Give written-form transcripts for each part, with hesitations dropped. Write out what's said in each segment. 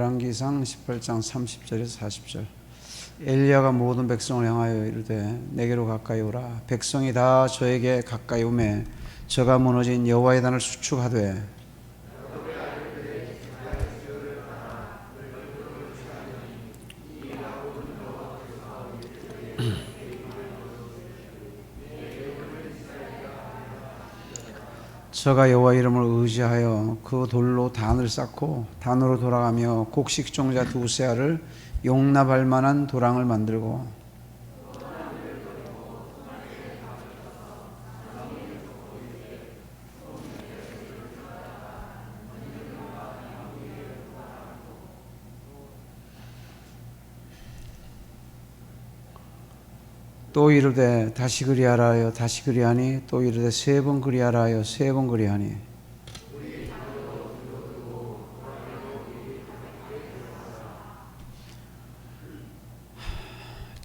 열왕기상 18장 30절에서 40절. 엘리야가 모든 백성을 향하여 이르되 내게로 가까이 오라. 백성이 다 저에게 가까이 오매 저가 무너진 여호와의 단을 수축하되 저가 여호와 이름을 의지하여 그 돌로 단을 쌓고 단으로 돌아가며 곡식종자 두세 알을 용납할 만한 도랑을 만들고 또 이르되 다시 그리하라 하여 다시 그리하니 또 이르되 세 번 그리하라 하여 세 번 그리하니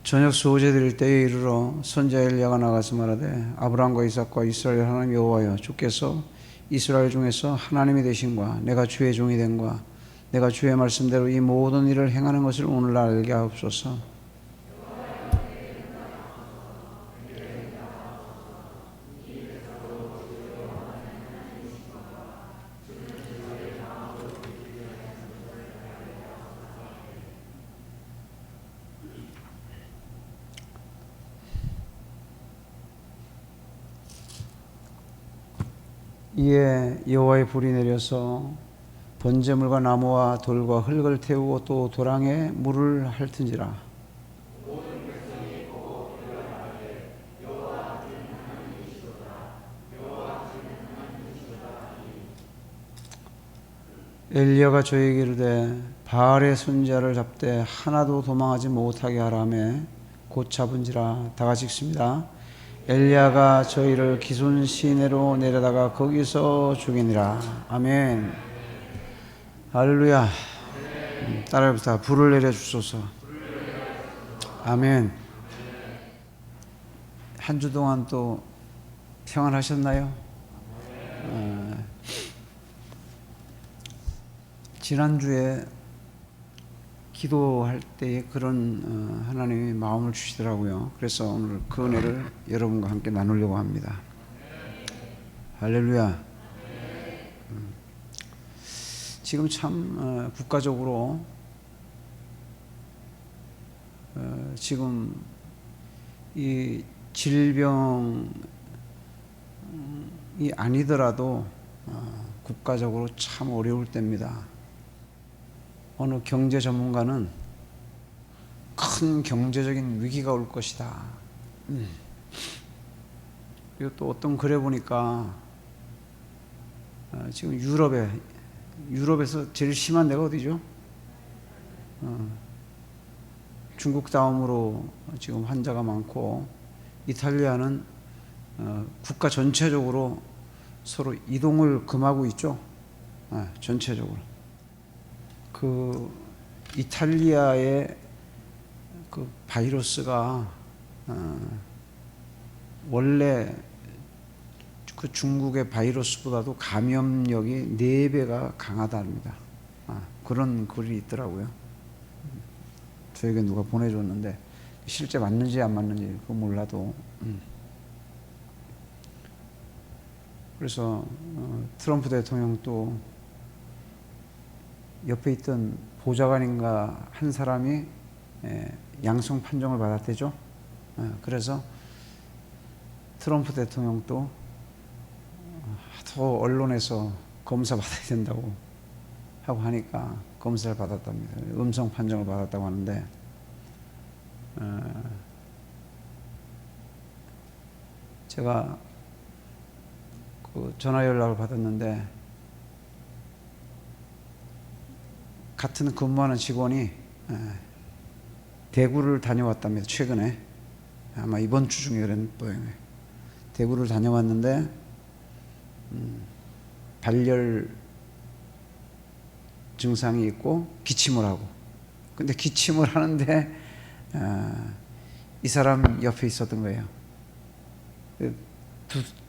저녁 수호제 드릴 때에 이르러 선지자 엘리야가 나가서 말하되 아브라함과 이삭과 이스라엘 하나님 여호와여 주께서 이스라엘 중에서 하나님이 되신과 내가 주의 종이 된과 내가 주의 말씀대로 이 모든 일을 행하는 것을 오늘날 알게 하옵소서. 이에 여호와의 불이 내려서 번제물과 나무와 돌과 흙을 태우고 또 도랑에 물을 핥은지라. 엘리야가 저에게 이르되 바알의 선지자를 잡되 하나도 도망하지 못하게 하라매 곧 잡은지라. 다 같이 읽습니다. 엘리야가 저희를 기손 시내로 내려다가 거기서 죽이니라. 아멘. 할렐루야. 따라해봅시다. 불을 내려주소서. 아멘. 한 주 동안 또 평안하셨나요? 지난주에 기도할 때에 그런 하나님이 마음을 주시더라고요. 그래서 오늘 그 은혜를 여러분과 함께 나누려고 합니다. 할렐루야. 지금 참 국가적으로 지금 이 질병이 아니더라도 국가적으로 참 어려울 때입니다. 어느 경제 전문가는 큰 경제적인 위기가 올 것이다. 그리고 또 어떤 글에 보니까 지금 유럽에서 제일 심한 데가 어디죠? 중국 다음으로 지금 환자가 많고 이탈리아는 국가 전체적으로 서로 이동을 금하고 있죠. 전체적으로. 그 이탈리아의 그 바이러스가 원래 그 중국의 바이러스보다도 감염력이 4배가 강하답니다. 그런 글이 있더라고요. 저에게 누가 보내줬는데 실제 맞는지 안 맞는지 그거 몰라도 그래서 트럼프 대통령도 옆에 있던 보좌관인가 한 사람이 양성 판정을 받았대죠. 그래서 트럼프 대통령도 더 언론에서 검사 받아야 된다고 하고 하니까 검사를 받았답니다. 음성 판정을 받았다고 하는데 제가 그 전화 연락을 받았는데 같은 근무하는 직원이 대구를 다녀왔답니다. 최근에 아마 이번 주 중에 그랬을 거예요. 대구를 다녀왔는데 발열 증상이 있고 기침을 하고, 근데 기침을 하는데 이 사람 옆에 있었던 거예요.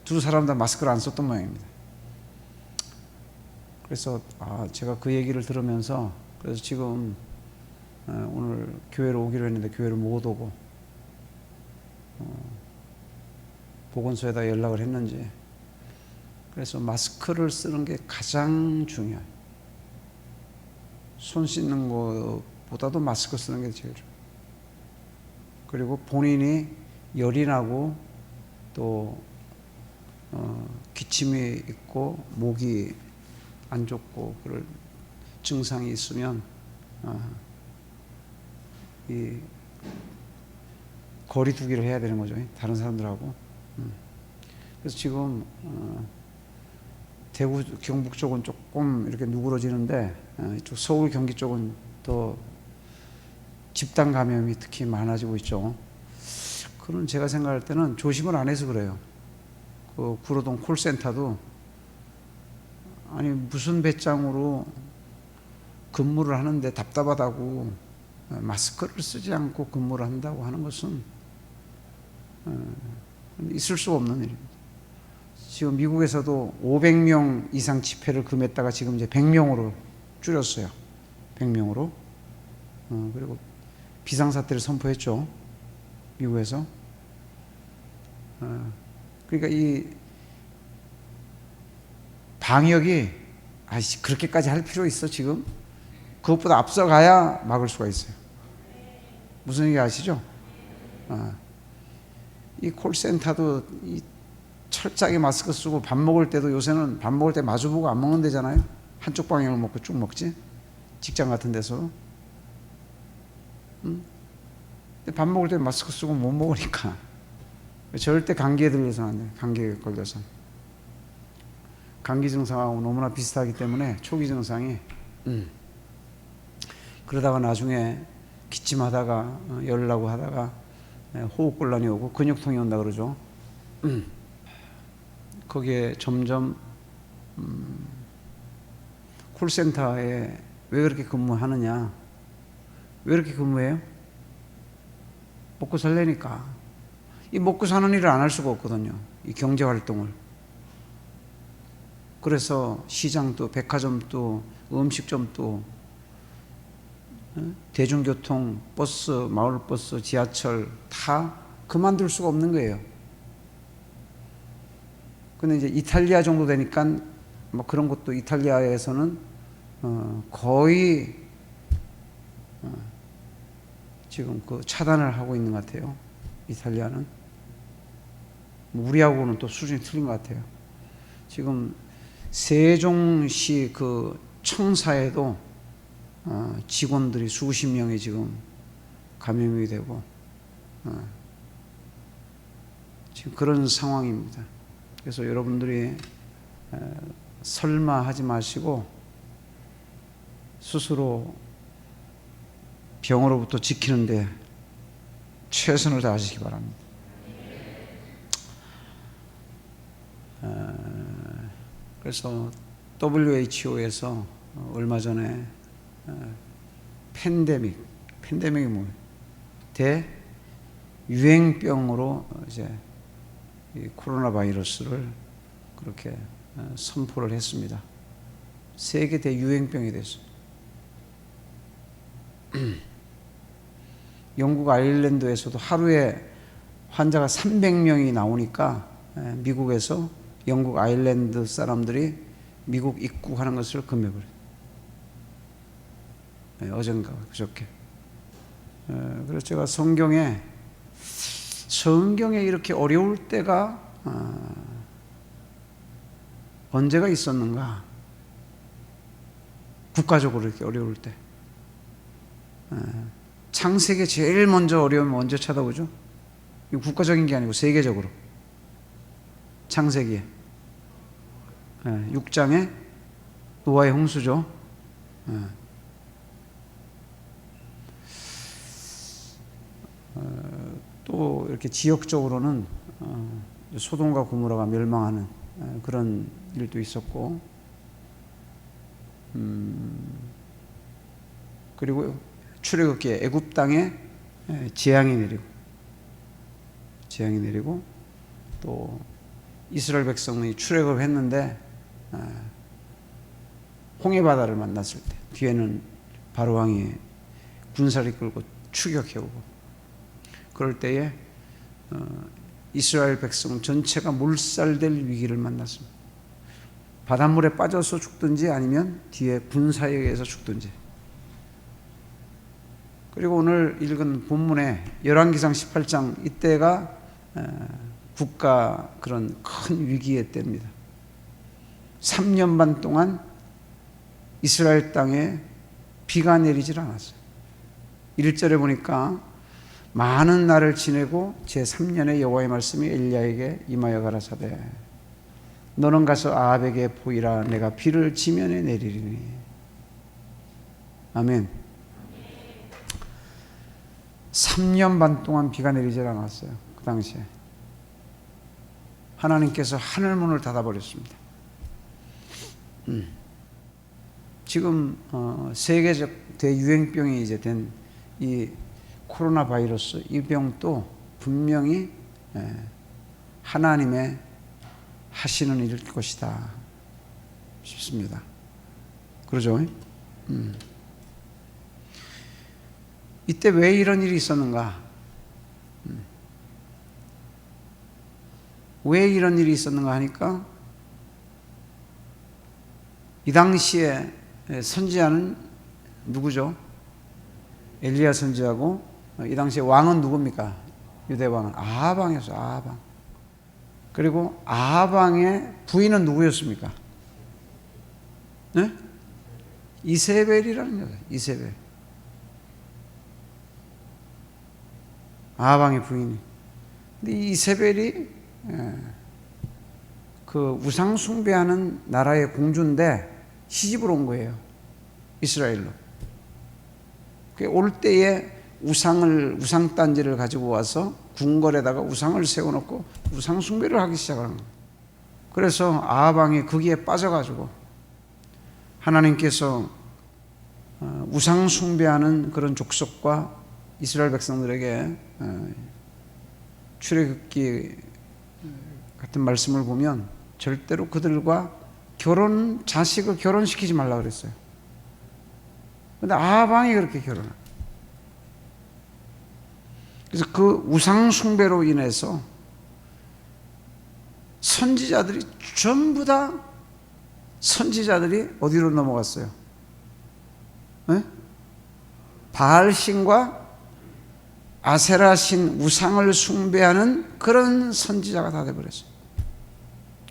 두 사람 다 마스크를 안 썼던 모양입니다. 그래서 제가 그 얘기를 들으면서 그래서 지금 오늘 교회로 오기로 했는데 교회를 못 오고 보건소에다 연락을 했는지. 그래서 마스크를 쓰는 게 가장 중요해요. 손 씻는 것보다도 마스크 쓰는 게 제일 중요해요. 그리고 본인이 열이 나고 또 기침이 있고 목이 안 좋고 그럴 증상이 있으면 이 거리두기를 해야 되는 거죠. 다른 사람들하고. 그래서 지금 대구 경북 쪽은 조금 이렇게 누그러지는데 이쪽 서울 경기 쪽은 더 집단 감염이 특히 많아지고 있죠. 그런 제가 생각할 때는 조심을 안 해서 그래요. 그 구로동 콜센터도 아니 무슨 배짱으로 근무를 하는데 답답하다고 마스크를 쓰지 않고 근무를 한다고 하는 것은 있을 수 없는 일입니다. 지금 미국에서도 500명 이상 집회를 금했다가 지금 이제 100명으로 줄였어요. 100명으로. 그리고 비상사태를 선포했죠. 미국에서. 그러니까 이 방역이 그렇게까지 할 필요 있어 지금? 그것보다 앞서가야 막을 수가 있어요. 무슨 얘기 아시죠? 이 콜센터도 이 철저하게 마스크 쓰고 밥 먹을 때도 요새는 밥 먹을 때 마주보고 안 먹는 데잖아요. 한쪽 방향을 먹고 쭉 먹지. 직장 같은 데서. 밥 먹을 때 마스크 쓰고 못 먹으니까 절대 감기에 들려서는 안 돼요. 감기에 걸려서. 감기 증상하고 너무나 비슷하기 때문에 초기 증상이 그러다가 나중에 기침하다가 열나고 하다가 호흡곤란이 오고 근육통이 온다 그러죠. 거기에 점점 콜센터에 왜 그렇게 근무하느냐? 왜 이렇게 근무해요? 먹고 살려니까. 이 먹고 사는 일을 안 할 수가 없거든요. 이 경제활동을. 그래서 시장도 백화점도 음식점도 대중교통, 버스, 마을버스, 지하철 다 그만둘 수가 없는 거예요. 근데 이제 이탈리아 정도 되니까 뭐 그런 것도 이탈리아에서는 거의 지금 그 차단을 하고 있는 것 같아요. 이탈리아는. 우리하고는 또 수준이 틀린 것 같아요. 지금 세종시 그 청사에도 직원들이 수십 명이 지금 감염이 되고 지금 그런 상황입니다. 그래서 여러분들이 설마 하지 마시고 스스로 병으로부터 지키는데 최선을 다하시기 바랍니다. 그래서 WHO에서 얼마 전에 팬데믹이 뭐예요? 대유행병으로 이제 이 코로나 바이러스를 그렇게 선포를 했습니다. 세계 대유행병이 됐어요. 영국 아일랜드에서도 하루에 환자가 300명이 나오니까 미국에서 영국 아일랜드 사람들이 미국 입국하는 것을 금해버려요. 어젠가 그저께. 그래서 제가 성경에 이렇게 어려울 때가 언제가 있었는가? 국가적으로 이렇게 어려울 때. 창세기에 제일 먼저 어려우면 언제 찾아오죠? 이거 국가적인 게 아니고 세계적으로. 창세기에 6장에 노아의 홍수죠. 또 이렇게 지역적으로는 소돔과 고모라가 멸망하는 그런 일도 있었고, 그리고 출애굽기에 애굽 땅에 재앙이 내리고 또 이스라엘 백성이 출애굽을 했는데 홍해 바다를 만났을 때 뒤에는 바로왕이 군사를 이끌고 추격해오고, 그럴 때에 이스라엘 백성 전체가 몰살될 위기를 만났습니다. 바닷물에 빠져서 죽든지 아니면 뒤에 군사에 의해서 죽든지. 그리고 오늘 읽은 본문에 열왕기상 18장, 이때가 국가 그런 큰 위기의 때입니다. 3년 반 동안 이스라엘 땅에 비가 내리질 않았어요. 1절에 보니까 많은 날을 지내고 제3년에 여호와의 말씀이 엘리야에게 임하여 가라사대, 너는 가서 아합에게 보이라. 내가 비를 지면에 내리리니. 아멘. 3년 반 동안 비가 내리질 않았어요. 그 당시에 하나님께서 하늘문을 닫아버렸습니다. 지금 세계적 대유행병이 이제 된 이 코로나 바이러스, 이 병도 분명히 하나님의 하시는 일일 것이다 싶습니다. 그러죠? 이때 왜 이런 일이 있었는가? 왜 이런 일이 있었는가 하니까, 이 당시에 선지자는 누구죠? 엘리야 선지자고, 이 당시에 왕은 누굽니까? 유대 왕은 아합 왕이었어요. 아합 왕. 그리고 아합 왕의 부인은 누구였습니까? 네? 이세벨이라는 여자. 이세벨. 아합 왕의 부인이. 근데 이 이세벨이 그 우상 숭배하는 나라의 공주인데 시집을 온 거예요. 이스라엘로. 올 때에 우상단지를 가지고 와서 궁궐에다가 우상을 세워놓고 우상 숭배를 하기 시작하는 거예요. 그래서 아합 왕이 거기에 빠져가지고 하나님께서 우상 숭배하는 그런 족속과 이스라엘 백성들에게 출애굽기 같은 말씀을 보면 절대로 그들과 자식을 결혼시키지 말라 그랬어요. 그런데 아합 왕이 그렇게 결혼을. 그래서 그 우상 숭배로 인해서 선지자들이 전부 다 어디로 넘어갔어요? 네? 바알신과 아세라신 우상을 숭배하는 그런 선지자가 다 돼버렸어요.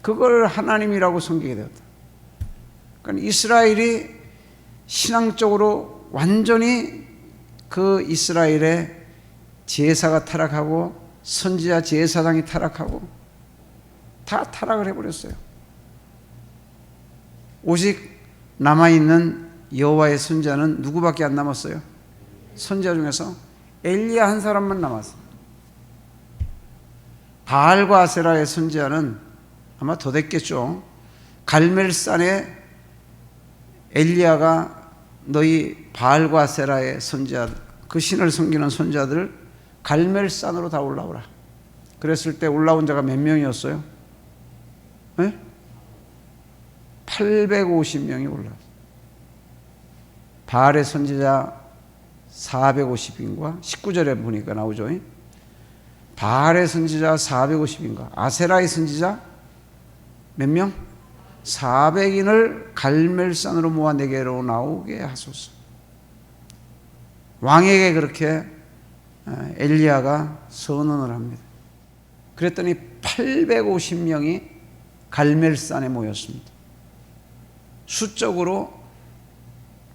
그걸 하나님이라고 섬기게 되었다. 그러니까 이스라엘이 신앙적으로 완전히 그 이스라엘의 제사가 타락하고 선지자 제사장이 타락하고 다 타락을 해버렸어요. 오직 남아있는 여호와의 선지자는 누구밖에 안 남았어요? 선지자 중에서 엘리야 한 사람만 남았어요. 바알과 아세라의 선지자는 아마 더 됐겠죠. 갈멜산에 엘리야가 너희 바알과 아세라의 선지자, 그 신을 섬기는 선지자들 갈멜산으로 다 올라오라. 그랬을 때 올라온 자가 몇 명이었어요? 네? 850명이 올라왔어요. 바알의 선지자 450인과 19절에 보니까 나오죠. 바알의 선지자 450인가, 아세라의 선지자 몇 명? 400인을 갈멜산으로 모아 내게로 나오게 하소서. 왕에게 그렇게 엘리야가 선언을 합니다. 그랬더니 850명이 갈멜산에 모였습니다. 수적으로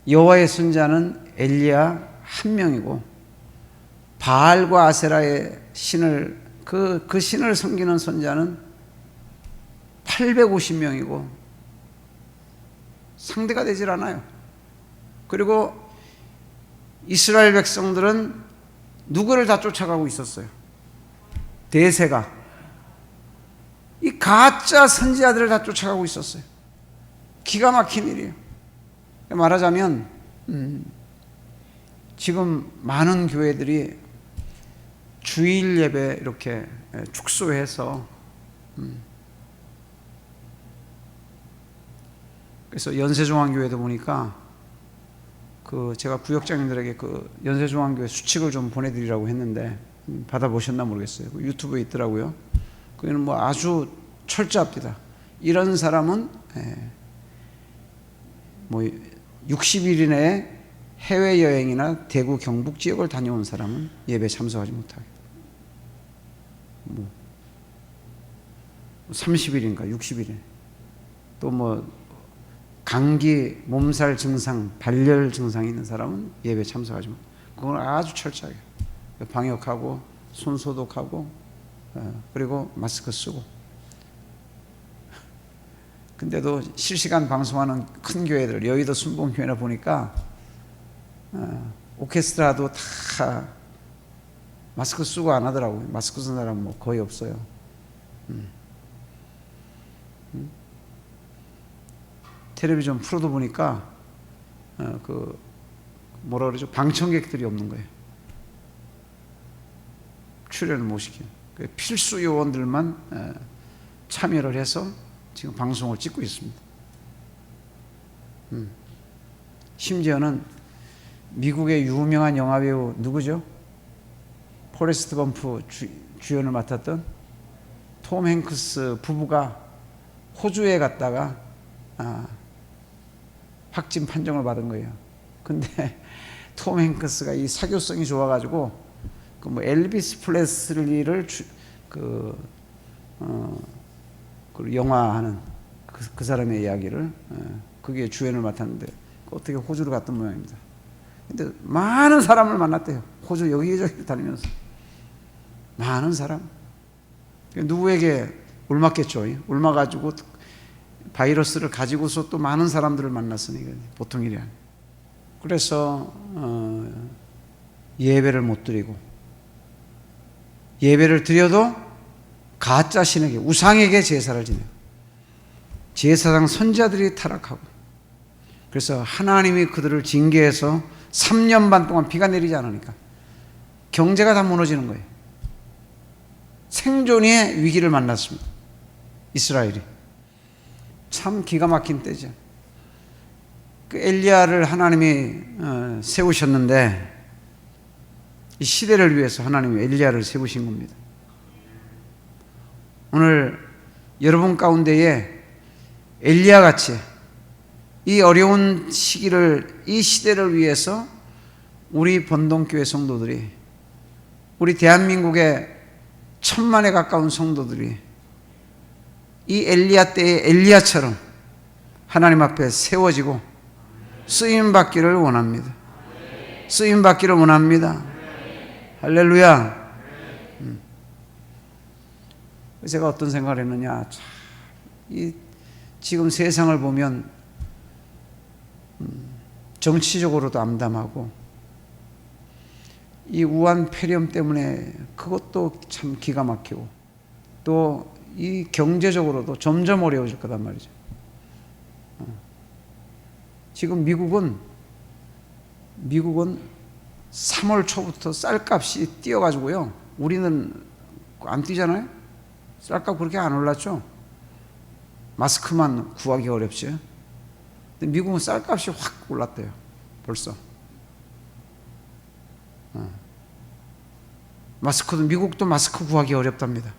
여호와의 선지자는 엘리야 한 명이고, 바알과 아세라의 신을 그 신을 섬기는 선지자는 850명이고 상대가 되질 않아요. 그리고 이스라엘 백성들은 누구를 다 쫓아가고 있었어요? 대세가 이 가짜 선지자들을 다 쫓아가고 있었어요. 기가 막힌 일이에요. 말하자면 지금 많은 교회들이 주일 예배 이렇게 축소해서 그래서 연세종합교회도 보니까 제가 구역장님들에게 연세중앙교회 수칙을 좀 보내드리라고 했는데 받아보셨나 모르겠어요. 유튜브에 있더라고요. 그는 뭐 아주 철저합니다. 이런 사람은 뭐 60일 이내에 해외여행이나 대구 경북 지역을 다녀온 사람은 예배 참석하지 못하게. 뭐 30일인가 60일에 또 뭐 감기, 몸살 증상, 발열 증상이 있는 사람은 예배 참석하지 못. 그건 아주 철저하게 방역하고 손 소독하고 그리고 마스크 쓰고. 근데도 실시간 방송하는 큰 교회들, 여의도 순복음교회나 보니까 오케스트라도 다 마스크 쓰고 안 하더라고요. 마스크 쓴 사람 뭐 거의 없어요. 텔레비전 프로도 보니까 뭐라 그러죠? 방청객들이 없는 거예요. 출연을 못 시키는. 필수 요원들만 참여를 해서 지금 방송을 찍고 있습니다. 심지어는 미국의 유명한 영화배우 누구죠? 포레스트 검프 주연을 맡았던 톰 행크스 부부가 호주에 갔다가 확진 판정을 받은 거예요. 근데 톰 행크스가 이 사교성이 좋아가지고 뭐 엘비스 프레슬리를 영화하는 그 사람의 이야기를 그게 주연을 맡았는데 어떻게 호주로 갔던 모양입니다. 근데 많은 사람을 만났대요. 호주 여기저기 다니면서 많은 사람. 누구에게 올맞겠죠. 올맞아가지고 바이러스를 가지고서 또 많은 사람들을 만났으니 보통 일이 아니에요. 그래서 예배를 못 드리고, 예배를 드려도 가짜 신에게, 우상에게 제사를 지내고, 제사장 선지자들이 타락하고, 그래서 하나님이 그들을 징계해서 3년 반 동안 비가 내리지 않으니까 경제가 다 무너지는 거예요. 생존의 위기를 만났습니다. 이스라엘이. 참 기가 막힌 때죠. 그 엘리야를 하나님이 세우셨는데 이 시대를 위해서 하나님이 엘리야를 세우신 겁니다. 오늘 여러분 가운데에 엘리야 같이 이 어려운 시기를, 이 시대를 위해서 우리 본동교회 성도들이, 우리 대한민국의 1000만에 가까운 성도들이 이 엘리야 때의 엘리야처럼 하나님 앞에 세워지고 쓰임 받기를 원합니다. 쓰임 받기를 원합니다. 할렐루야. 제가 어떤 생각을 했느냐, 지금 세상을 보면 정치적으로도 암담하고 이 우한 폐렴 때문에 그것도 참 기가 막히고 또 이 경제적으로도 점점 어려워질 거란 말이죠. 지금 미국은 3월 초부터 쌀값이 뛰어가지고요. 우리는 안 뛰잖아요. 쌀값 그렇게 안 올랐죠. 마스크만 구하기 어렵지. 근데 미국은 쌀값이 확 올랐대요. 벌써. 마스크도, 미국도 마스크 구하기 어렵답니다.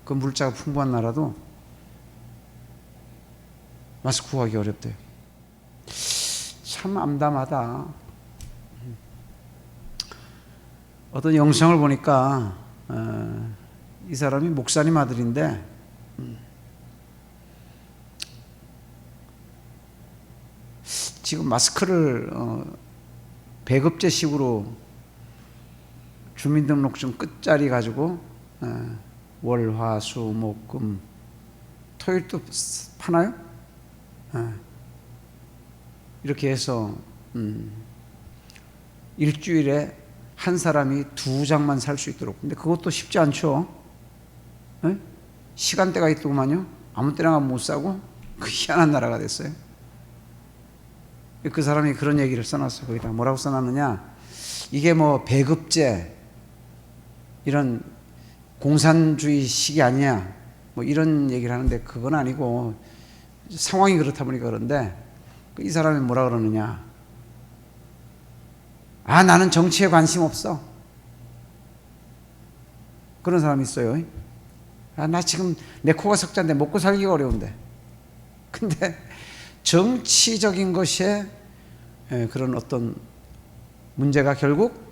그 물자가 풍부한 나라도 마스크 구하기 어렵대요. 참 암담하다. 어떤 영상을 보니까 이 사람이 목사님 아들인데 지금 마스크를 배급제식으로 주민등록증 끝자리 가지고 월, 화, 수, 목, 금, 토요일도 파나요? 이렇게 해서 일주일에 한 사람이 2장만 살 수 있도록. 근데 그것도 쉽지 않죠. 네? 시간대가 있더구만요. 아무 때나 못 사고 그 희한한 나라가 됐어요. 그 사람이 그런 얘기를 써놨어요. 거기다 뭐라고 써놨느냐, 이게 뭐 배급제, 이런 공산주의 시기 아니냐, 뭐 이런 얘기를 하는데 그건 아니고 상황이 그렇다 보니까 그런데 이 사람이 뭐라 그러느냐? 나는 정치에 관심 없어. 그런 사람이 있어요. 나 지금 내 코가 석자인데 먹고 살기가 어려운데. 근데 정치적인 것에 그런 어떤 문제가 결국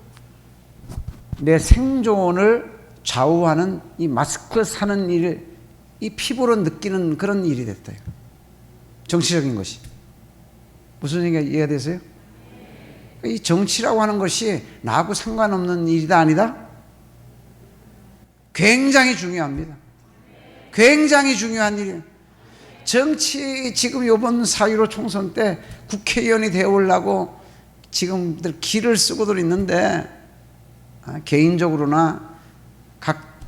내 생존을 좌우하는 이 마스크 사는 일, 이 피부로 느끼는 그런 일이 됐다. 정치적인 것이. 무슨 얘기가 이해가 되세요? 이 정치라고 하는 것이 나하고 상관없는 일이다 아니다? 굉장히 중요합니다. 굉장히 중요한 일이에요. 정치 지금 이번 4.15 총선 때 국회의원이 되어오려고 지금들 기를 쓰고들 있는데 개인적으로나 각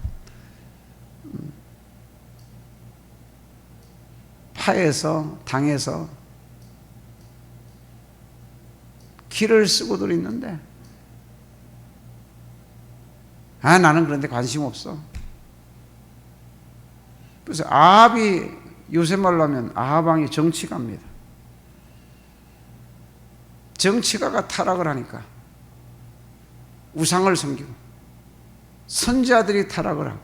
파에서 당에서 기를 쓰고들 있는데 나는 그런데 관심 없어. 그래서 아합이 요새 말로 하면 아합왕이 정치가입니다. 정치가가 타락을 하니까 우상을 섬기고 선지자들이 타락을 하고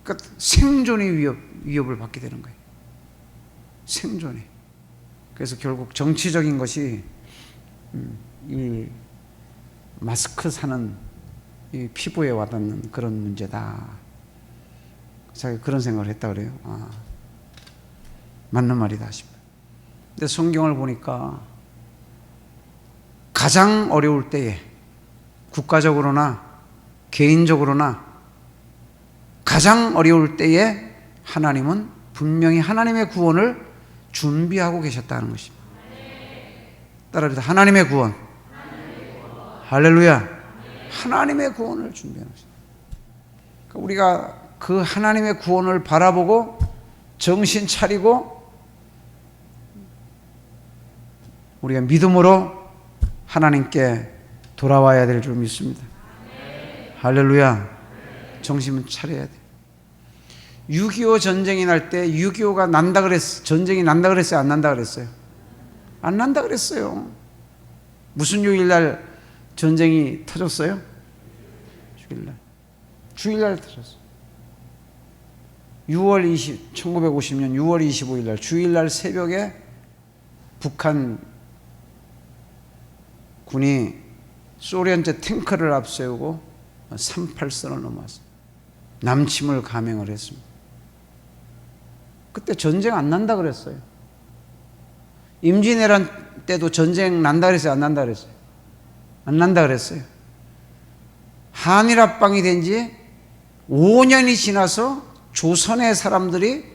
그러니까 생존이 위협을 받게 되는 거예요. 생존이. 그래서 결국 정치적인 것이 이 마스크 사는 이 피부에 와닿는 그런 문제다. 자기가 그런 생각을 했다 그래요. 맞는 말이다 싶어요. 근데 성경을 보니까 가장 어려울 때에 국가적으로나 개인적으로나 가장 어려울 때에 하나님은 분명히 하나님의 구원을 준비하고 계셨다는 것입니다. 따라합니다. 하나님의 구원. 할렐루야. 하나님의 구원을 준비하는 것입니다. 우리가 그 하나님의 구원을 바라보고 정신 차리고 우리가 믿음으로 하나님께 돌아와야 될 줄 믿습니다. 할렐루야. 정신은 차려야 돼. 6.25 전쟁이 날 때 6.25가 난다 그랬어요. 전쟁이 난다 그랬어요? 안 난다 그랬어요? 안 난다 그랬어요. 무슨 요일날 전쟁이 터졌어요? 주일날. 주일날 터졌어요. 1950년 6월 25일 날 주일날 새벽에 북한 군이 소련제 탱크를 앞세우고 38선을 넘어왔어요. 남침을 감행을 했습니다. 그때 전쟁 안 난다 그랬어요. 임진왜란 때도 전쟁 난다 그랬어요? 안 난다 그랬어요? 안 난다 그랬어요. 한일합방이 된 지 5년이 지나서 조선의 사람들이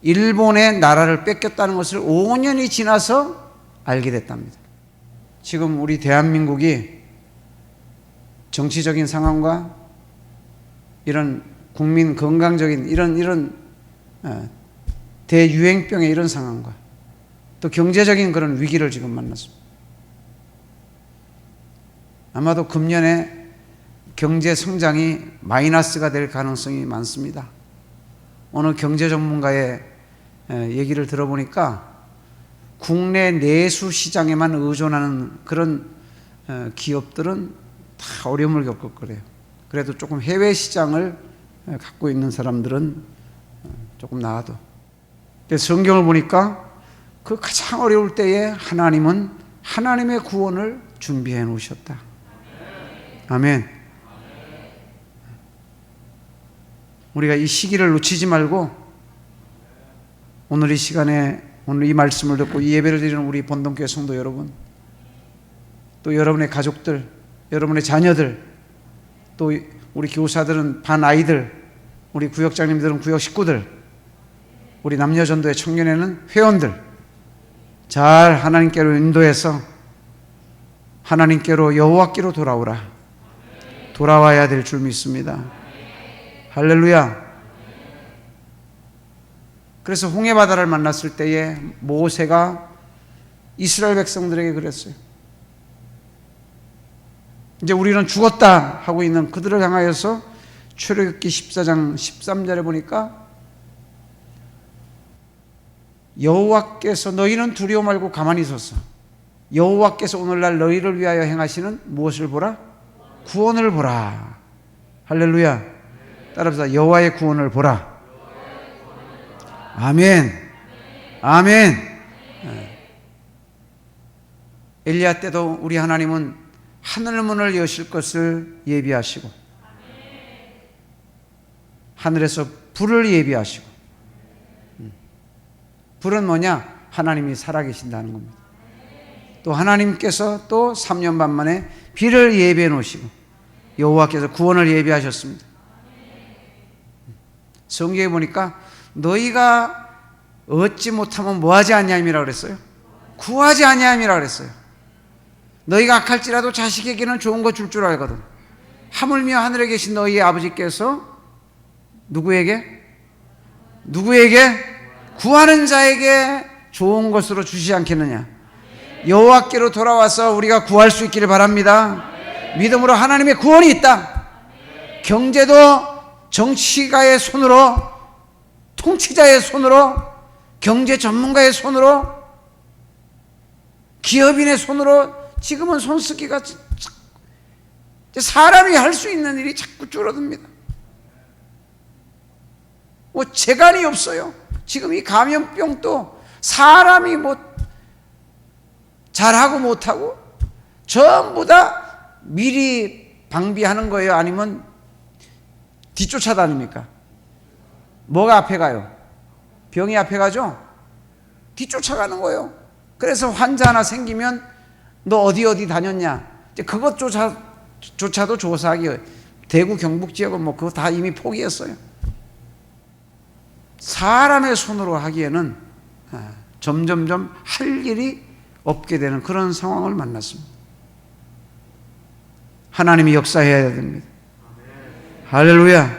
일본의 나라를 뺏겼다는 것을 5년이 지나서 알게 됐답니다. 지금 우리 대한민국이 정치적인 상황과 이런 국민 건강적인 이런 대유행병의 이런 상황과 또 경제적인 그런 위기를 지금 만났습니다. 아마도 금년에 경제 성장이 마이너스가 될 가능성이 많습니다. 어느 경제 전문가의 얘기를 들어보니까 국내 내수 시장에만 의존하는 그런 기업들은 다 어려움을 겪을 거래요. 그래도 조금 해외 시장을 갖고 있는 사람들은 조금 나아도. 근데 성경을 보니까 그 가장 어려울 때에 하나님은 하나님의 구원을 준비해 놓으셨다. 아멘. 우리가 이 시기를 놓치지 말고 오늘 이 시간에 오늘 이 말씀을 듣고 이 예배를 드리는 우리 본동교회 성도 여러분, 또 여러분의 가족들, 여러분의 자녀들, 또 우리 교사들은 반 아이들, 우리 구역장님들은 구역 식구들, 우리 남녀전도회 청년회는 회원들 잘 하나님께로 인도해서 하나님께로 여호와께로 돌아오라. 돌아와야 될 줄 믿습니다. 할렐루야. 그래서 홍해바다를 만났을 때에 모세가 이스라엘 백성들에게 그랬어요. 이제 우리는 죽었다 하고 있는 그들을 향하여서 출애굽기 14장 13절에 보니까 여호와께서 너희는 두려워 말고 가만히 있었어. 여호와께서 오늘날 너희를 위하여 행하시는 무엇을 보라? 구원을 보라. 할렐루야. 따라합시다. 여호와의 구원을 보라. 아멘. 아멘. 엘리야 때도 우리 하나님은 하늘 문을 여실 것을 예비하시고 하늘에서 불을 예비하시고, 불은 뭐냐? 하나님이 살아계신다는 겁니다. 또 하나님께서 또 3년 반 만에 비를 예비해 놓으시고 여호와께서 구원을 예비하셨습니다. 성경에 보니까 너희가 얻지 못하면 뭐하지 아니함이라 그랬어요? 구하지 아니함이라 그랬어요. 너희가 악할지라도 자식에게는 좋은 거 줄 줄 알거든. 하물며 하늘에 계신 너희의 아버지께서 누구에게? 구하는 자에게 좋은 것으로 주시지 않겠느냐. 여호와께로 돌아와서 우리가 구할 수 있기를 바랍니다. 믿음으로 하나님의 구원이 있다. 경제도 정치가의 손으로, 통치자의 손으로, 경제 전문가의 손으로, 기업인의 손으로 지금은 손 쓰기가 사람이 할 수 있는 일이 자꾸 줄어듭니다. 뭐 재간이 없어요. 지금 이 감염병도 사람이 뭐 잘하고 못하고 전부 다 미리 방비하는 거예요? 아니면 뒤쫓아다닙니까? 뭐가 앞에 가요? 병이 앞에 가죠? 뒤쫓아가는 거예요. 그래서 환자 하나 생기면 너 어디 다녔냐? 이제 그것조차도 조사하기, 대구 경북 지역은 뭐 그거 다 이미 포기했어요. 사람의 손으로 하기에는 점점점 할 일이 없게 되는 그런 상황을 만났습니다. 하나님이 역사해야 됩니다. 할렐루야.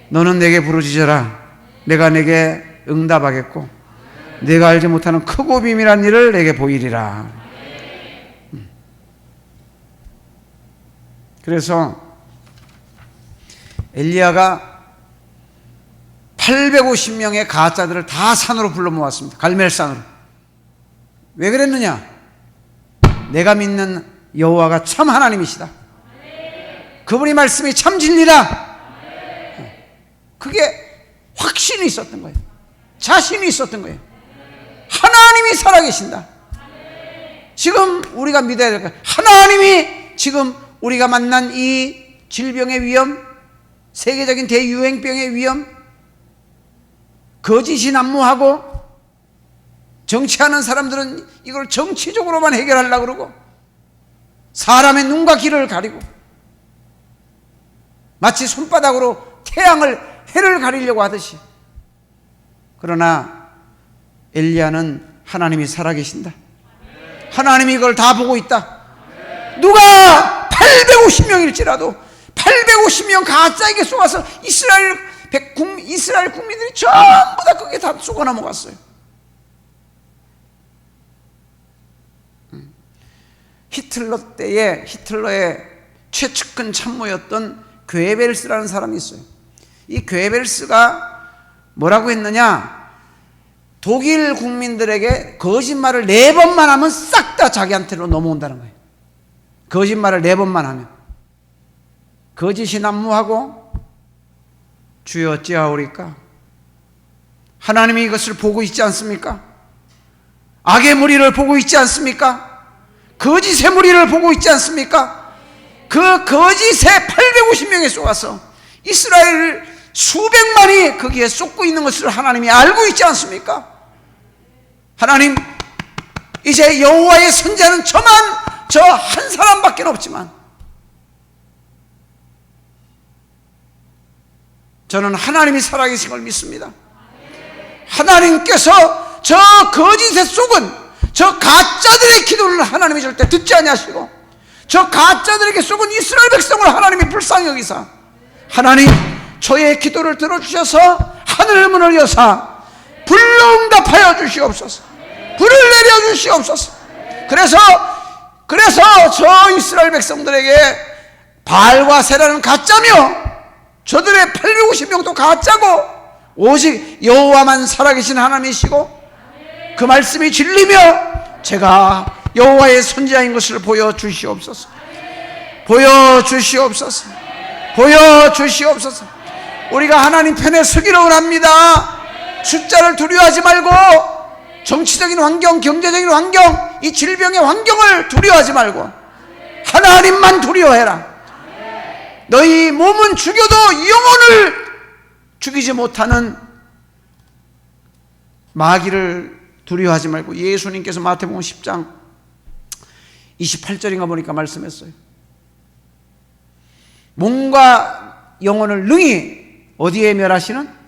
너는 내게 부르짖어라. 내가 내게 응답하겠고 내가 알지 못하는 크고 비밀한 일을 내게 보이리라. 그래서 엘리야가 850명의 가짜들을 다 산으로 불러 모았습니다. 갈멜산으로. 왜 그랬느냐? 내가 믿는 여호와가 참 하나님이시다. 그분이 말씀이 참 진리다. 그게 확신이 있었던 거예요. 자신이 있었던 거예요. 하나님이 살아계신다. 지금 우리가 믿어야 될 거예요. 하나님이 지금 우리가 만난 이 질병의 위험, 세계적인 대유행병의 위험, 거짓이 난무하고 정치하는 사람들은 이걸 정치적으로만 해결하려고 그러고 사람의 눈과 귀를 가리고 마치 손바닥으로 해를 가리려고 하듯이. 그러나 엘리야는 하나님이 살아계신다. 하나님이 이걸 다 보고 있다. 누가 850명일지라도 850명 가짜에게 쏘아서 이스라엘 국민들이 전부 다 그게 다 쏘고 넘어갔어요. 히틀러 때에 히틀러의 최측근 참모였던 괴벨스라는 사람이 있어요. 이 괴벨스가 뭐라고 했느냐? 독일 국민들에게 거짓말을 4번만 하면 싹 다 자기한테로 넘어온다는 거예요. 거짓말을 4번만 하면. 거짓이 난무하고 주여 어찌하오리까? 하나님이 이것을 보고 있지 않습니까? 악의 무리를 보고 있지 않습니까? 거짓의 무리를 보고 있지 않습니까? 그 거짓의 850명에 쏘아서 이스라엘 수백만이 거기에 쏟고 있는 것을 하나님이 알고 있지 않습니까? 하나님, 이제 여호와의 선지자는 저 한 사람밖에 없지만 저는 하나님이 살아계신 걸 믿습니다. 하나님께서 저 거짓에 속은 저 가짜들의 기도를 하나님이 절대 듣지 아니하시고 저 가짜들에게 속은 이스라엘 백성을 하나님이 불쌍히 여기사 하나님 저의 기도를 들어주셔서 하늘 문을 여사 불로 응답하여 주시옵소서. 불을 내려주시옵소서. 그래서 저 이스라엘 백성들에게 바알과 세라는 가짜며 저들의 850명도 가짜고 오직 여호와만 살아계신 하나님이시고 그 말씀이 진리며 제가 여호와의 선지자인 것을 보여주시옵소서. 보여주시옵소서. 보여주시옵소서. 우리가 하나님 편에 서기를 원합니다. 숫자를 두려워하지 말고 정치적인 환경, 경제적인 환경, 이 질병의 환경을 두려워하지 말고 하나님만 두려워해라. 너희 몸은 죽여도 영혼을 죽이지 못하는 마귀를 두려워하지 말고, 예수님께서 마태복음 10장 28절인가 보니까 말씀했어요. 몸과 영혼을 능히 어디에 멸하시는?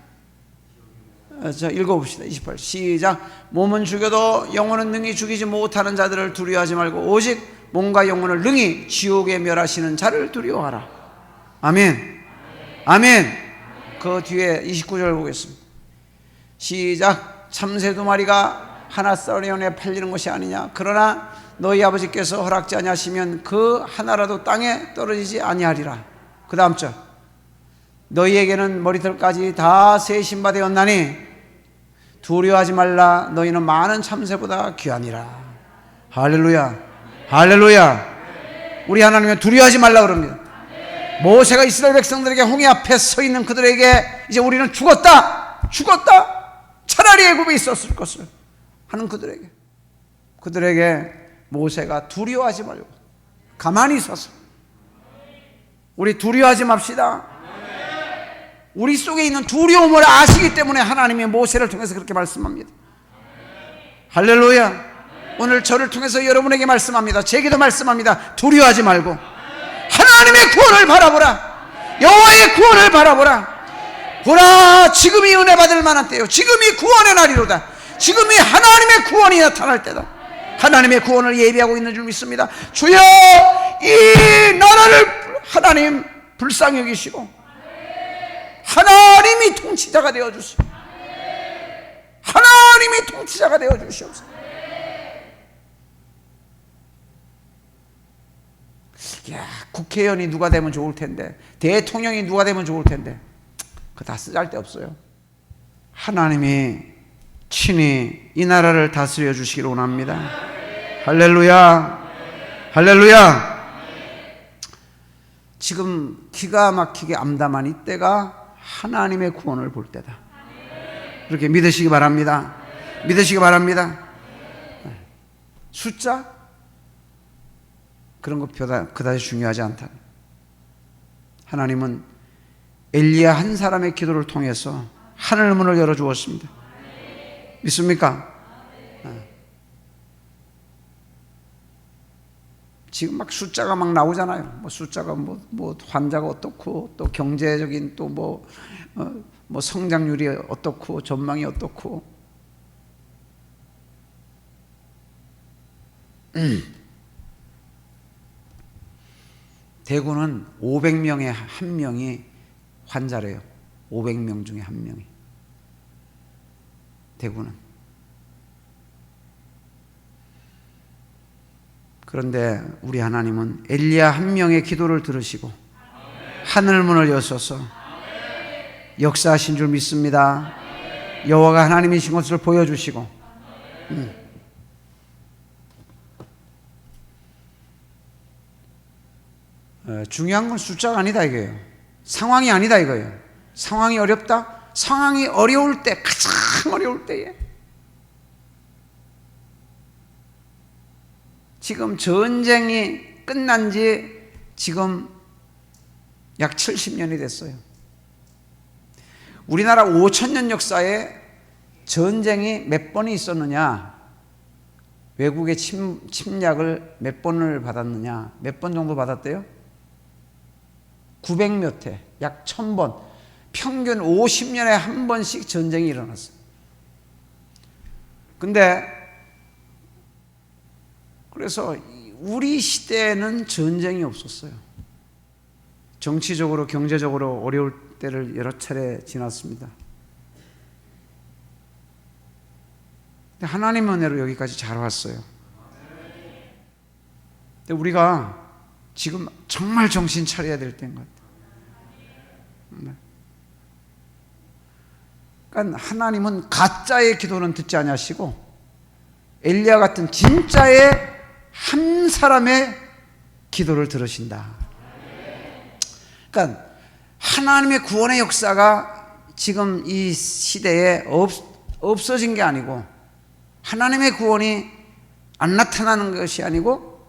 자, 읽어봅시다. 28 시작. 몸은 죽여도 영혼은 능히 죽이지 못하는 자들을 두려워하지 말고 오직 몸과 영혼을 능히 지옥에 멸하시는 자를 두려워하라. 아멘. 아멘. 그 뒤에 29절 보겠습니다. 시작. 참새 2마리가 하나 썰이온에 팔리는 것이 아니냐. 그러나 너희 아버지께서 허락지 아니하시면 그 하나라도 땅에 떨어지지 아니하리라. 그 다음 절. 너희에게는 머리털까지 다 세신 바 되었나니 두려워하지 말라. 너희는 많은 참새보다 귀하니라. 할렐루야. 할렐루야. 우리 하나님은 두려워하지 말라 그럽니다. 모세가 이스라엘 백성들에게 홍해 앞에 서 있는 그들에게 이제 우리는 죽었다 차라리 애굽에 있었을 것을 하는 그들에게 모세가 두려워하지 말고 가만히 서서 우리 두려워하지 맙시다. 우리 속에 있는 두려움을 아시기 때문에 하나님이 모세를 통해서 그렇게 말씀합니다. 할렐루야. 오늘 저를 통해서 여러분에게 말씀합니다. 제게도 말씀합니다. 두려워하지 말고 하나님의 구원을 바라보라. 여호와의 구원을 바라보라. 보라, 지금이 은혜 받을 만한 때요, 지금이 구원의 날이로다. 지금이 하나님의 구원이 나타날 때다. 하나님의 구원을 예비하고 있는 줄 믿습니다. 주여, 이 나라를 하나님 불쌍히 여기시고 하나님이 통치자가 되어주시오. 하나님이 통치자가 되어주시옵소서. 야, 국회의원이 누가 되면 좋을 텐데, 대통령이 누가 되면 좋을 텐데, 그거 다 쓰잘데없어요. 하나님이 친히 이 나라를 다스려 주시기를 원합니다. 할렐루야. 할렐루야. 지금 기가 막히게 암담한 이때가 하나님의 구원을 볼 때다. 그렇게 믿으시기 바랍니다. 믿으시기 바랍니다. 숫자? 그런 것 그다지 중요하지 않다. 하나님은 엘리야 한 사람의 기도를 통해서 하늘 문을 열어주었습니다. 믿습니까? 지금 막 숫자가 막 나오잖아요. 뭐 숫자가 뭐 환자가 어떻고, 또 경제적인 또 뭐 성장률이 어떻고, 전망이 어떻고. 대구는 500명에 한 명이 환자래요. 500명 중에 한 명이. 대구는. 그런데 우리 하나님은 엘리야 한 명의 기도를 들으시고 하늘문을 여셔서 역사하신 줄 믿습니다. 여호와가 하나님이신 것을 보여주시고 중요한 건 숫자가 아니다 이거예요. 상황이 아니다 이거예요. 상황이 어렵다? 상황이 어려울 때, 가장 어려울 때에 지금 전쟁이 끝난 지 지금 약 70년이 됐어요. 우리나라 5,000년 역사에 전쟁이 몇 번이 있었느냐, 외국의 침략을 몇 번을 받았느냐, 몇 번 정도 받았대요? 900몇 회, 약 1000번, 평균 50년에 한 번씩 전쟁이 일어났어요. 근데 그래서 우리 시대에는 전쟁이 없었어요. 정치적으로 경제적으로 어려울 때를 여러 차례 지났습니다. 근데 하나님의 은혜로 여기까지 잘 왔어요. 근데 우리가 지금 정말 정신 차려야 될 때인 것 같아요. 그러니까 하나님은 가짜의 기도는 듣지 아니하시고 엘리야 같은 진짜의 한 사람의 기도를 들으신다. 그러니까 하나님의 구원의 역사가 지금 이 시대에 없어진 게 아니고, 하나님의 구원이 안 나타나는 것이 아니고,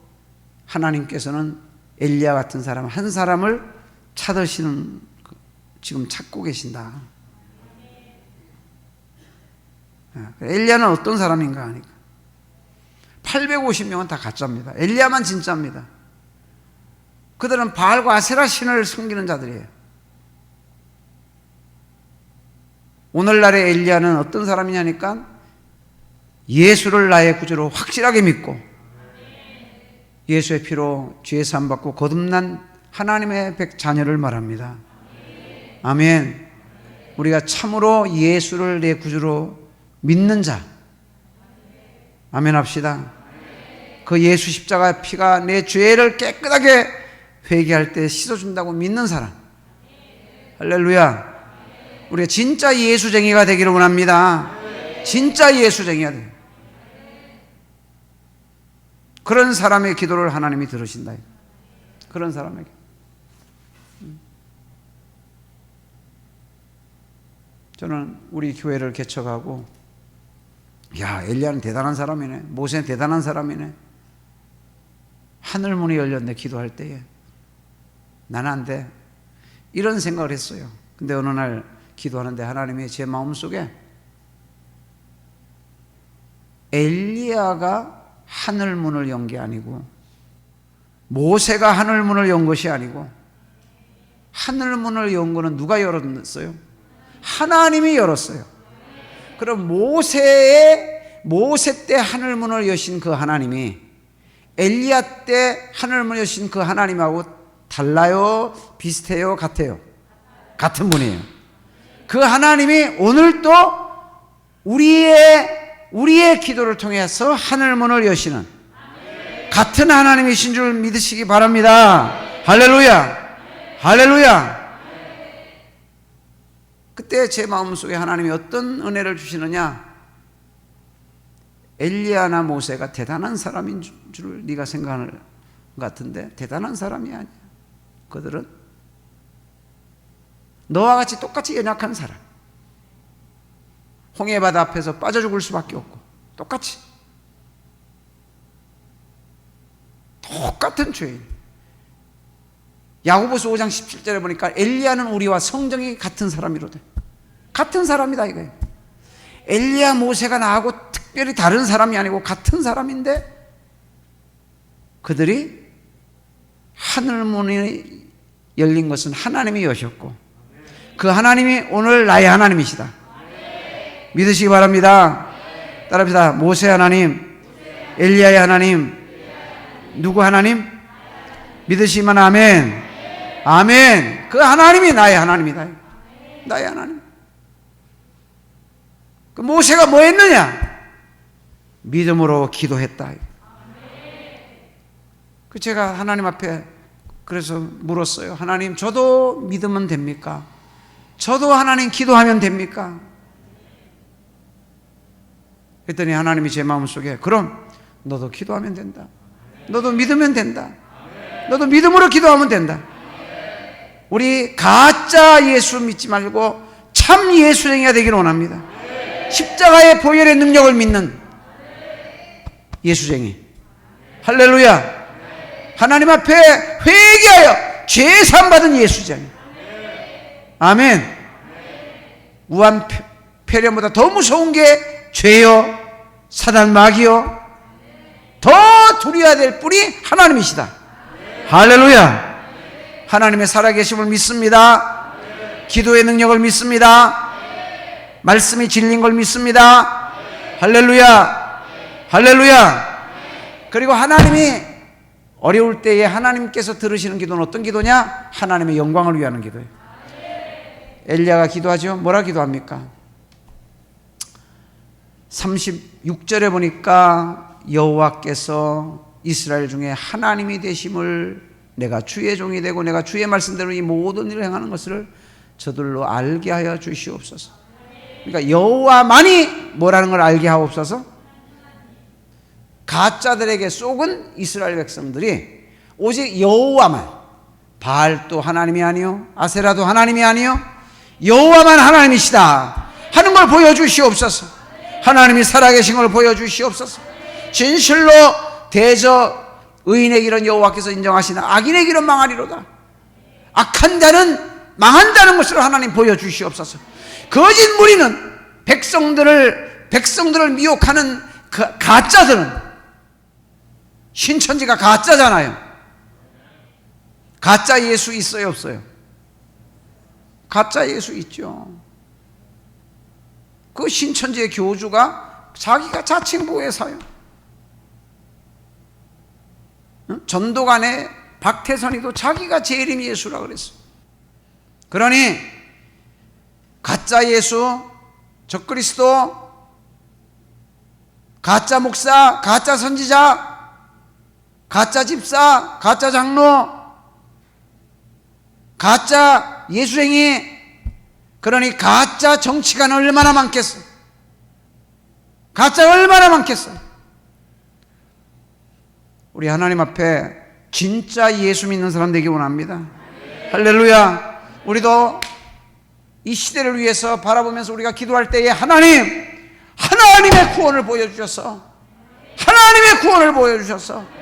하나님께서는 엘리야 같은 사람 한 사람을 찾으시는, 지금 찾고 계신다. 엘리야는 어떤 사람인가 하니까 850명은 다 가짜입니다. 엘리야만 진짜입니다. 그들은 바알과 아세라 신을 섬기는 자들이에요. 오늘날의 엘리야는 어떤 사람이냐니까 예수를 나의 구주로 확실하게 믿고 예수의 피로 죄 사함 받고 거듭난 하나님의 자녀를 말합니다. 아멘. 우리가 참으로 예수를 내 구주로 믿는 자, 아멘 합시다. 그 예수 십자가 피가 내 죄를 깨끗하게 회개할 때 씻어준다고 믿는 사람, 할렐루야. 우리가 진짜 예수쟁이가 되기를 원합니다. 진짜 예수쟁이가 돼요. 그런 사람의 기도를 하나님이 들으신다. 그런 사람에게. 저는 우리 교회를 개척하고, 야, 엘리야는 대단한 사람이네, 모세는 대단한 사람이네, 하늘문이 열렸네 기도할 때에. 나는 안 돼, 이런 생각을 했어요. 근데 어느 날 기도하는데 하나님이 제 마음속에 엘리야가 하늘문을 연 게 아니고, 모세가 하늘문을 연 것이 아니고, 하늘문을 연 거는 누가 열었어요? 하나님이 열었어요. 그럼 모세 때 하늘문을 여신 그 하나님이 엘리야 때 하늘문을 여신 그 하나님하고 달라요? 비슷해요? 같아요? 같은 분이에요. 그 하나님이 오늘도 우리의 기도를 통해서 하늘문을 여시는 같은 하나님이신 줄 믿으시기 바랍니다. 할렐루야, 할렐루야. 그때 제 마음속에 하나님이 어떤 은혜를 주시느냐, 엘리야나 모세가 대단한 사람인 줄 네가 생각하는 것 같은데 대단한 사람이 아니야. 그들은 너와 같이 똑같이 연약한 사람, 홍해바다 앞에서 빠져 죽을 수밖에 없고, 똑같이 똑같은 죄인. 야고보서 5장 17절에 보니까 엘리야는 우리와 성정이 같은 사람이로돼. 같은 사람이다 이거예요. 엘리야 모세가 나하고 특별히 다른 사람이 아니고 같은 사람인데, 그들이 하늘문이 열린 것은 하나님이 여셨고, 그 하나님이 오늘 나의 하나님이시다. 믿으시기 바랍니다. 따라합시다. 모세 하나님, 엘리야의 하나님, 누구 하나님? 믿으시면 아멘. 아멘. 그 하나님이 나의 하나님이다. 나의 하나님. 그 모세가 뭐 했느냐? 믿음으로 기도했다. 그 제가 하나님 앞에 그래서 물었어요. 하나님, 저도 믿으면 됩니까? 저도 하나님 기도하면 됩니까? 그랬더니 하나님이 제 마음속에, 그럼 너도 기도하면 된다. 너도 믿으면 된다. 너도 믿음으로 기도하면 된다. 우리 가짜 예수 믿지 말고 참 예수쟁이가 되기를 원합니다. 십자가의 보혈의 능력을 믿는 예수쟁이. 할렐루야. 하나님 앞에 회개하여 죄 사함 받은 예수쟁이. 아멘. 우한 폐렴보다 더 무서운 게 죄요, 사단 마귀요. 더 두려워야 될 분이 하나님이시다. 할렐루야. 하나님의 살아계심을 믿습니다. 기도의 능력을 믿습니다. 말씀이 진리인 걸 믿습니다. 할렐루야, 할렐루야. 그리고 하나님이 어려울 때에 하나님께서 들으시는 기도는 어떤 기도냐? 하나님의 영광을 위하는 기도예요. 엘리야가 기도하죠. 뭐라 기도합니까? 36절에 보니까 여호와께서 이스라엘 중에 하나님이 되심을, 내가 주의 종이 되고 내가 주의 말씀대로 이 모든 일을 행하는 것을 저들로 알게 하여 주시옵소서. 그러니까 여호와만이 뭐라는 걸 알게 하옵소서. 가짜들에게 속은 이스라엘 백성들이 오직 여호와만, 바알도 하나님이 아니요 아세라도 하나님이 아니요 여호와만 하나님이시다 하는 걸 보여주시옵소서. 하나님이 살아계신 걸 보여주시옵소서. 진실로 대저 의인의 길은 여호와께서 인정하시나 악인의 길은 망하리로다. 악한 자는 망한다는 것으로 하나님 보여주시옵소서. 거짓 무리는 백성들을 미혹하는 그 가짜들은, 신천지가 가짜잖아요. 가짜 예수 있어요 없어요? 가짜 예수 있죠. 그 신천지의 교주가 자기가 자칭 보혜사요. 전도관의 박태선이도 자기가 재림 예수라 그랬어. 그러니 가짜 예수, 적그리스도, 가짜 목사, 가짜 선지자, 가짜 집사, 가짜 장로, 가짜 예수쟁이, 그러니 가짜 정치가는 얼마나 많겠어. 가짜 얼마나 많겠어. 우리 하나님 앞에 진짜 예수 믿는 사람 되기 원합니다. 할렐루야. 우리도 이 시대를 위해서 바라보면서 우리가 기도할 때에 하나님의 구원을 보여주셔서, 하나님의 구원을 보여주셔서,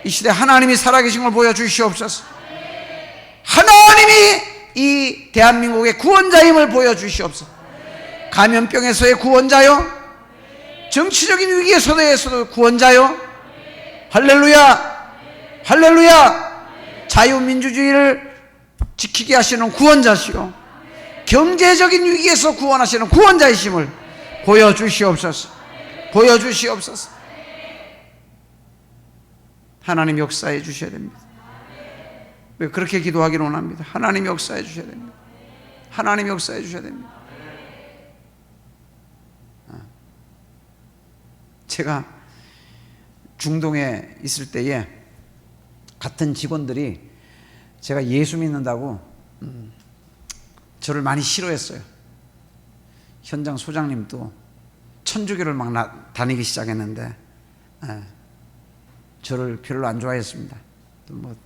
이 시대 하나님이 살아계신 걸 보여주시옵소서. 하나님이 이 대한민국의 구원자임을 보여주시옵소서. 감염병에서의 구원자요, 정치적인 위기에서도 구원자요, 할렐루야, 할렐루야. 자유민주주의를 지키게 하시는 구원자시요, 경제적인 위기에서 구원하시는 구원자이심을 보여주시옵소서. 보여주시옵소서. 하나님 역사해 주셔야 됩니다. 그렇게 기도하기를 원합니다. 하나님 역사해 주셔야 됩니다. 하나님 역사해 주셔야 됩니다. 제가 중동에 있을 때에 같은 직원들이 제가 예수 믿는다고 저를 많이 싫어했어요. 현장 소장님도 천주교를 막 다니기 시작했는데 저를 별로 안 좋아했습니다. 또 뭐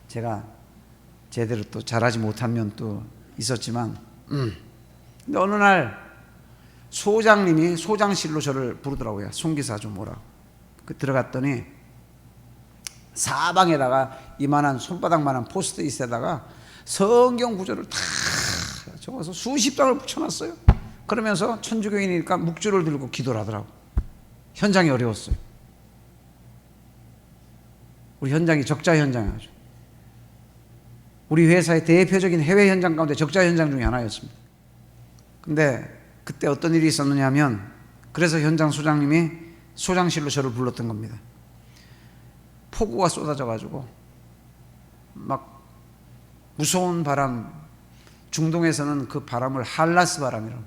제가 제대로 또 잘하지 못한 면도 있었지만, 근데 어느 날 소장님이 소장실로 저를 부르더라고요. 송기사 좀 오라고. 들어갔더니 사방에다가 이만한 손바닥만한 포스트잇에다가 성경 구절을 다 적어서 수십 장을 붙여놨어요. 그러면서 천주교인이니까 묵주를 들고 기도를 하더라고. 현장이 어려웠어요. 우리 현장이 적자 현장이죠. 우리 회사의 대표적인 해외 현장 가운데 적자 현장 중에 하나였습니다. 근데 그때 어떤 일이 있었느냐 하면, 그래서 현장 소장님이 소장실로 저를 불렀던 겁니다. 폭우가 쏟아져 가지고 막 무서운 바람, 중동에서는 그 바람을 할라스 바람이라고.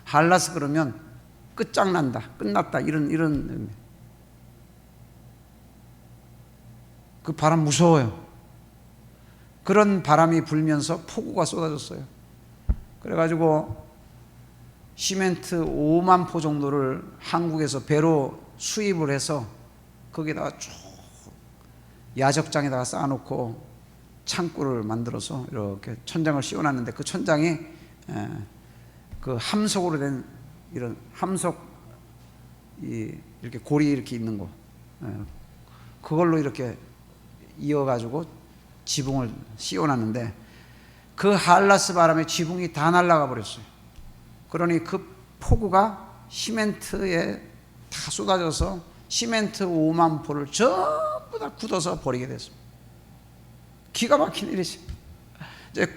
할라스 그러면 끝장난다, 끝났다, 이런 그 바람 무서워요. 그런 바람이 불면서 폭우가 쏟아졌어요. 그래가지고 시멘트 5만 포 정도를 한국에서 배로 수입을 해서 거기다가 쭉 야적장에다가 쌓아놓고 창고를 만들어서 이렇게 천장을 씌워놨는데, 그 천장이 그 함석으로 된 이런 함석, 이렇게 고리 이렇게 있는 거, 그걸로 이렇게 이어가지고 지붕을 씌워놨는데, 그 할라스 바람에 지붕이 다 날아가 버렸어요. 그러니 그 폭우가 시멘트에 다 쏟아져서 시멘트 5만 포를 전부 다 굳어서 버리게 됐습니다. 기가 막힌 일이지. 이제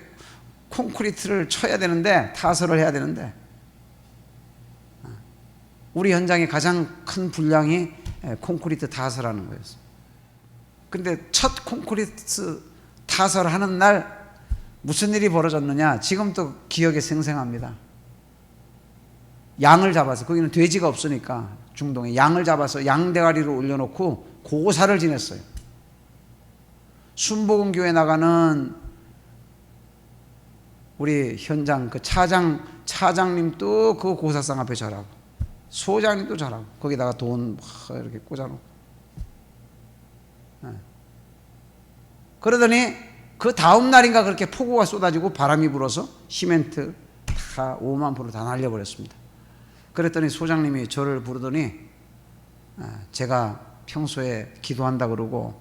콘크리트를 쳐야 되는데, 타설을 해야 되는데, 우리 현장의 가장 큰 분량이 콘크리트 타설하는 거였어요. 근데 첫 콘크리트 타설하는 날 무슨 일이 벌어졌느냐, 지금도 기억에 생생합니다. 양을 잡아서, 거기는 돼지가 없으니까 중동에 양을 잡아서 양대가리로 올려놓고 고사를 지냈어요. 순복음교회 나가는 우리 현장 그 차장님도 그 고사상 앞에 절하고, 소장님도 절하고, 거기다가 돈 이렇게 꽂아놓고, 그러더니 그 다음 날인가 그렇게 폭우가 쏟아지고 바람이 불어서 시멘트 다 5만 포로 다 날려버렸습니다. 그랬더니 소장님이 저를 부르더니 제가 평소에 기도한다 그러고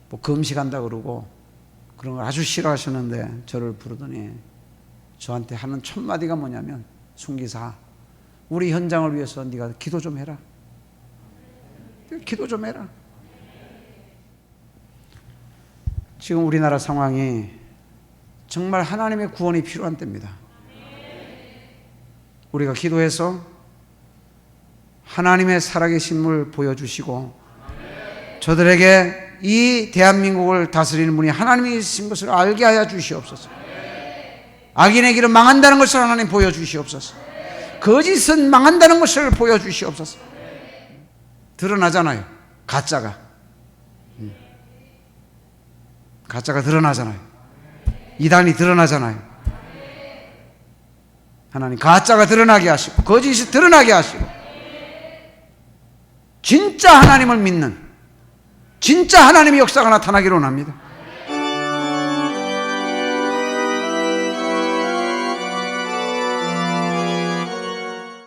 뭐 금식한다 그러고 그런 걸 아주 싫어하셨는데 저를 부르더니 저한테 하는 첫 마디가 뭐냐면, 순기사, 우리 현장을 위해서 네가 기도 좀 해라. 기도 좀 해라. 지금 우리나라 상황이 정말 하나님의 구원이 필요한 때입니다. 우리가 기도해서 하나님의 살아계심을 보여주시고 저들에게 이 대한민국을 다스리는 분이 하나님이신 것을 알게 하여 주시옵소서. 악인의 길은 망한다는 것을 하나님 보여주시옵소서. 거짓은 망한다는 것을 보여주시옵소서. 드러나잖아요. 가짜가 드러나잖아요. 이단이 드러나잖아요. 하나님 가짜가 드러나게 하시고 거짓이 드러나게 하시고 진짜 하나님을 믿는, 진짜 하나님의 역사가 나타나기를 원합니다.